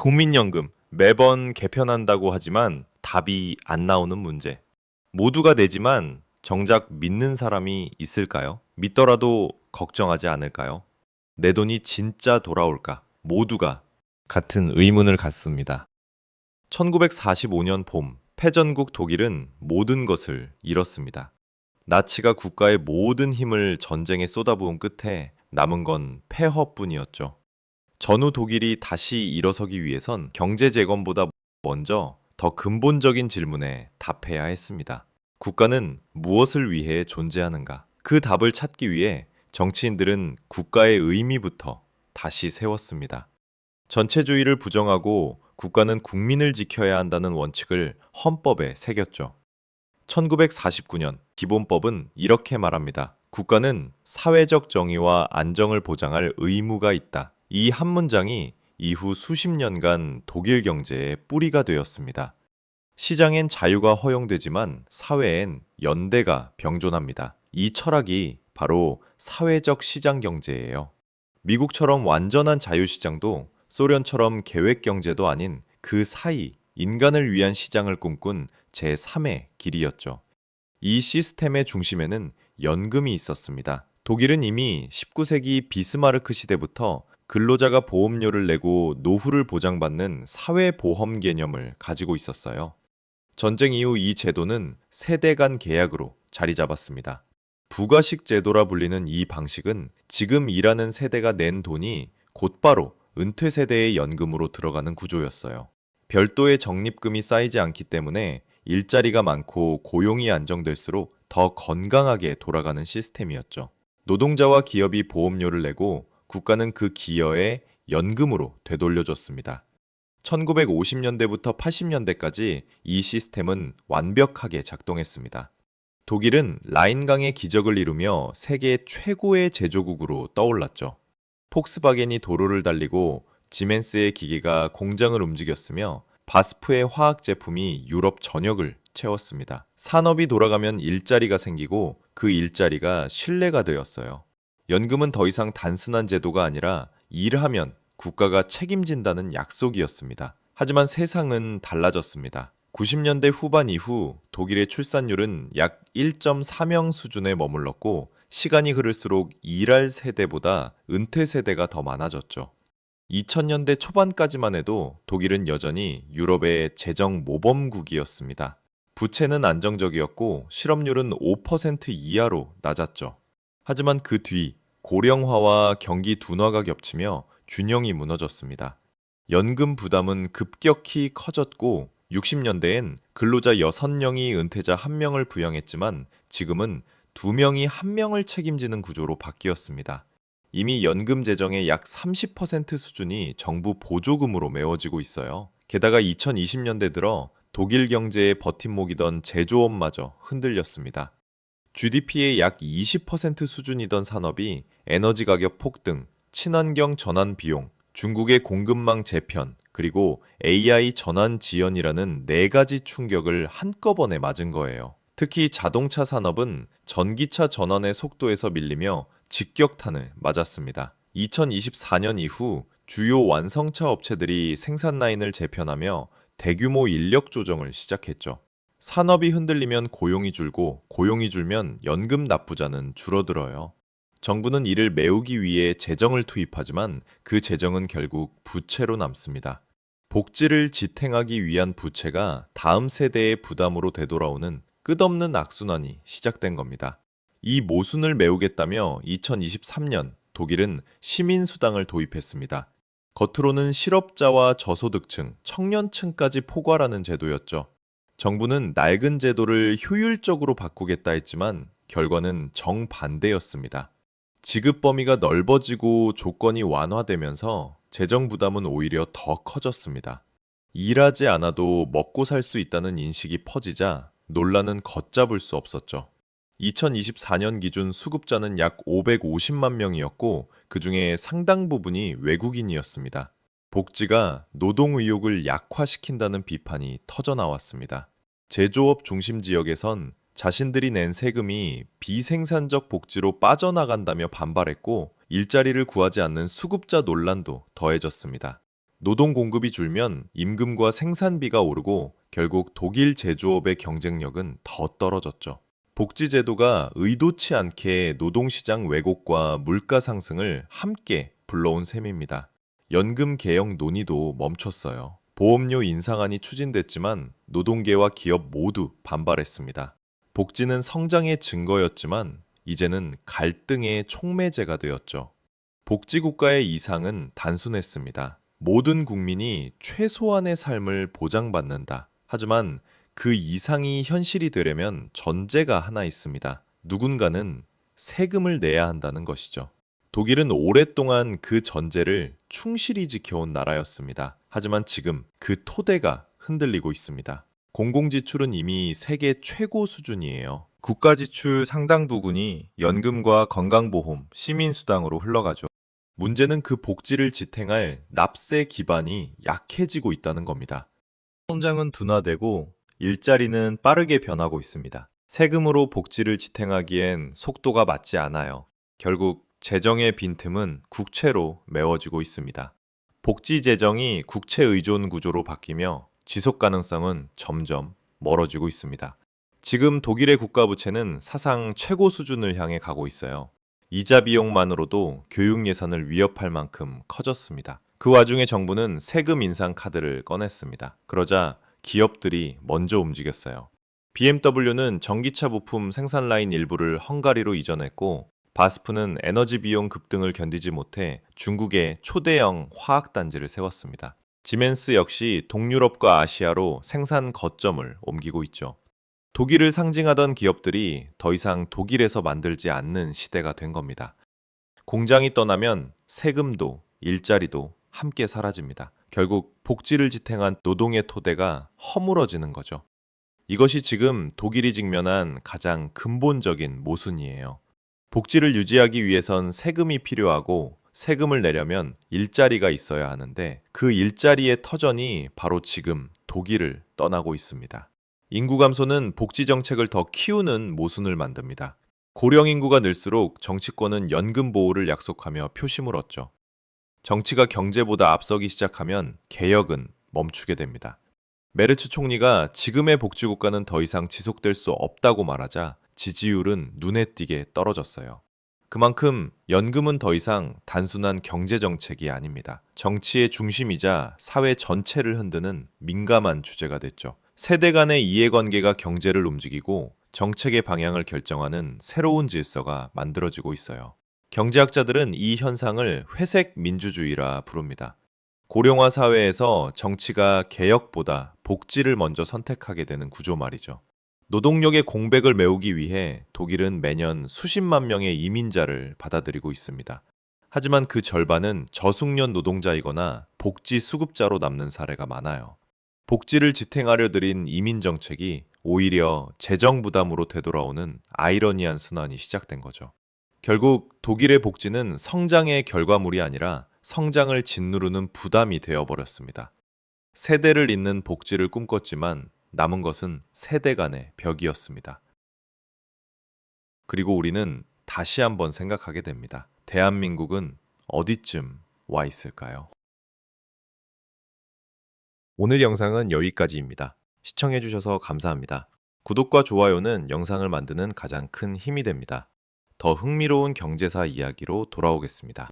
국민연금 매번 개편한다고 하지만 답이 안 나오는 문제. 모두가 내지만 정작 믿는 사람이 있을까요? 믿더라도 걱정하지 않을까요? 내 돈이 진짜 돌아올까? 모두가 같은 의문을 갖습니다. 1945년 봄, 패전국 독일은 모든 것을 잃었습니다. 나치가 국가의 모든 힘을 전쟁에 쏟아부은 끝에 남은 건 폐허뿐이었죠. 전후 독일이 다시 일어서기 위해선 경제 재건보다 먼저 더 근본적인 질문에 답해야 했습니다. 국가는 무엇을 위해 존재하는가? 그 답을 찾기 위해 정치인들은 국가의 의미부터 다시 세웠습니다. 전체주의를 부정하고 국가는 국민을 지켜야 한다는 원칙을 헌법에 새겼죠. 1949년 기본법은 이렇게 말합니다. 국가는 사회적 정의와 안정을 보장할 의무가 있다. 이 한 문장이 이후 수십 년간 독일 경제의 뿌리가 되었습니다. 시장엔 자유가 허용되지만 사회엔 연대가 병존합니다. 이 철학이 바로 사회적 시장 경제예요. 미국처럼 완전한 자유시장도 소련처럼 계획 경제도 아닌 그 사이 인간을 위한 시장을 꿈꾼 제3의 길이었죠. 이 시스템의 중심에는 연금이 있었습니다. 독일은 이미 19세기 비스마르크 시대부터 근로자가 보험료를 내고 노후를 보장받는 사회보험 개념을 가지고 있었어요. 전쟁 이후 이 제도는 세대 간 계약으로 자리 잡았습니다. 부가식 제도라 불리는 이 방식은 지금 일하는 세대가 낸 돈이 곧바로 은퇴 세대의 연금으로 들어가는 구조였어요. 별도의 적립금이 쌓이지 않기 때문에 일자리가 많고 고용이 안정될수록 더 건강하게 돌아가는 시스템이었죠. 노동자와 기업이 보험료를 내고 국가는 그 기여에 연금으로 되돌려줬습니다. 1950년대부터 80년대까지 이 시스템은 완벽하게 작동했습니다. 독일은 라인강의 기적을 이루며 세계 최고의 제조국으로 떠올랐죠. 폭스바겐이 도로를 달리고 지멘스의 기계가 공장을 움직였으며 바스프의 화학 제품이 유럽 전역을 채웠습니다. 산업이 돌아가면 일자리가 생기고 그 일자리가 신뢰가 되었어요. 연금은 더 이상 단순한 제도가 아니라 일하면 국가가 책임진다는 약속이었습니다. 하지만 세상은 달라졌습니다. 90년대 후반 이후 독일의 출산율은 약 1.4명 수준에 머물렀고 시간이 흐를수록 일할 세대보다 은퇴 세대가 더 많아졌죠. 2000년대 초반까지만 해도 독일은 여전히 유럽의 재정 모범국이었습니다. 부채는 안정적이었고 실업률은 5% 이하로 낮았죠. 하지만 그 뒤 고령화와 경기 둔화가 겹치며 균형이 무너졌습니다. 연금 부담은 급격히 커졌고 60년대엔 근로자 6명이 은퇴자 1명을 부양했지만 지금은 2명이 1명을 책임지는 구조로 바뀌었습니다. 이미 연금 재정의 약 30% 수준이 정부 보조금으로 메워지고 있어요. 게다가 2020년대 들어 독일 경제의 버팀목이던 제조업마저 흔들렸습니다. GDP의 약 20% 수준이던 산업이 에너지 가격 폭등, 친환경 전환 비용, 중국의 공급망 재편, 그리고 AI 전환 지연이라는 네 가지 충격을 한꺼번에 맞은 거예요. 특히 자동차 산업은 전기차 전환의 속도에서 밀리며 직격탄을 맞았습니다. 2024년 이후 주요 완성차 업체들이 생산 라인을 재편하며 대규모 인력 조정을 시작했죠. 산업이 흔들리면 고용이 줄고 고용이 줄면 연금 납부자는 줄어들어요. 정부는 이를 메우기 위해 재정을 투입하지만 그 재정은 결국 부채로 남습니다. 복지를 지탱하기 위한 부채가 다음 세대의 부담으로 되돌아오는 끝없는 악순환이 시작된 겁니다. 이 모순을 메우겠다며 2023년 독일은 시민수당을 도입했습니다. 겉으로는 실업자와 저소득층, 청년층까지 포괄하는 제도였죠. 정부는 낡은 제도를 효율적으로 바꾸겠다 했지만 결과는 정반대였습니다. 지급 범위가 넓어지고 조건이 완화되면서 재정 부담은 오히려 더 커졌습니다. 일하지 않아도 먹고 살 수 있다는 인식이 퍼지자 논란은 걷잡을 수 없었죠. 2024년 기준 수급자는 약 550만 명이었고 그중에 상당 부분이 외국인이었습니다. 복지가 노동 의욕을 약화시킨다는 비판이 터져나왔습니다. 제조업 중심 지역에선 자신들이 낸 세금이 비생산적 복지로 빠져나간다며 반발했고 일자리를 구하지 않는 수급자 논란도 더해졌습니다. 노동 공급이 줄면 임금과 생산비가 오르고 결국 독일 제조업의 경쟁력은 더 떨어졌죠. 복지 제도가 의도치 않게 노동시장 왜곡과 물가 상승을 함께 불러온 셈입니다. 연금 개혁 논의도 멈췄어요. 보험료 인상안이 추진됐지만 노동계와 기업 모두 반발했습니다. 복지는 성장의 증거였지만 이제는 갈등의 촉매제가 되었죠. 복지국가의 이상은 단순했습니다. 모든 국민이 최소한의 삶을 보장받는다. 하지만 그 이상이 현실이 되려면 전제가 하나 있습니다. 누군가는 세금을 내야 한다는 것이죠. 독일은 오랫동안 그 전제를 충실히 지켜온 나라였습니다. 하지만 지금 그 토대가 흔들리고 있습니다. 공공지출은 이미 세계 최고 수준이에요. 국가 지출 상당 부분이 연금과 건강보험, 시민수당으로 흘러가죠. 문제는 그 복지를 지탱할 납세 기반이 약해지고 있다는 겁니다. 성장은 둔화되고 일자리는 빠르게 변하고 있습니다. 세금으로 복지를 지탱하기엔 속도가 맞지 않아요. 결국 재정의 빈틈은 국채로 메워지고 있습니다. 복지 재정이 국채 의존 구조로 바뀌며 지속 가능성은 점점 멀어지고 있습니다. 지금 독일의 국가 부채는 사상 최고 수준을 향해 가고 있어요. 이자 비용만으로도 교육 예산을 위협할 만큼 커졌습니다. 그 와중에 정부는 세금 인상 카드를 꺼냈습니다. 그러자 기업들이 먼저 움직였어요. BMW는 전기차 부품 생산 라인 일부를 헝가리로 이전했고, 바스프는 에너지 비용 급등을 견디지 못해 중국에 초대형 화학단지를 세웠습니다. 지멘스 역시 동유럽과 아시아로 생산 거점을 옮기고 있죠. 독일을 상징하던 기업들이 더 이상 독일에서 만들지 않는 시대가 된 겁니다. 공장이 떠나면 세금도 일자리도 함께 사라집니다. 결국 복지를 지탱한 노동의 토대가 허물어지는 거죠. 이것이 지금 독일이 직면한 가장 근본적인 모순이에요. 복지를 유지하기 위해선 세금이 필요하고 세금을 내려면 일자리가 있어야 하는데 그 일자리의 터전이 바로 지금 독일을 떠나고 있습니다. 인구 감소는 복지 정책을 더 키우는 모순을 만듭니다. 고령 인구가 늘수록 정치권은 연금 보호를 약속하며 표심을 얻죠. 정치가 경제보다 앞서기 시작하면 개혁은 멈추게 됩니다. 메르츠 총리가 지금의 복지국가는 더 이상 지속될 수 없다고 말하자 지지율은 눈에 띄게 떨어졌어요. 그만큼 연금은 더 이상 단순한 경제정책이 아닙니다. 정치의 중심이자 사회 전체를 흔드는 민감한 주제가 됐죠. 세대 간의 이해관계가 경제를 움직이고 정책의 방향을 결정하는 새로운 질서가 만들어지고 있어요. 경제학자들은 이 현상을 회색 민주주의라 부릅니다. 고령화 사회에서 정치가 개혁보다 복지를 먼저 선택하게 되는 구조 말이죠. 노동력의 공백을 메우기 위해 독일은 매년 수십만 명의 이민자를 받아들이고 있습니다. 하지만 그 절반은 저숙련 노동자이거나 복지 수급자로 남는 사례가 많아요. 복지를 지탱하려 들인 이민 정책이 오히려 재정 부담으로 되돌아오는 아이러니한 순환이 시작된 거죠. 결국 독일의 복지는 성장의 결과물이 아니라 성장을 짓누르는 부담이 되어버렸습니다. 세대를 잇는 복지를 꿈꿨지만 남은 것은 세대 간의 벽이었습니다. 그리고 우리는 다시 한번 생각하게 됩니다. 대한민국은 어디쯤 와 있을까요? 오늘 영상은 여기까지입니다. 시청해주셔서 감사합니다. 구독과 좋아요는 영상을 만드는 가장 큰 힘이 됩니다. 더 흥미로운 경제사 이야기로 돌아오겠습니다.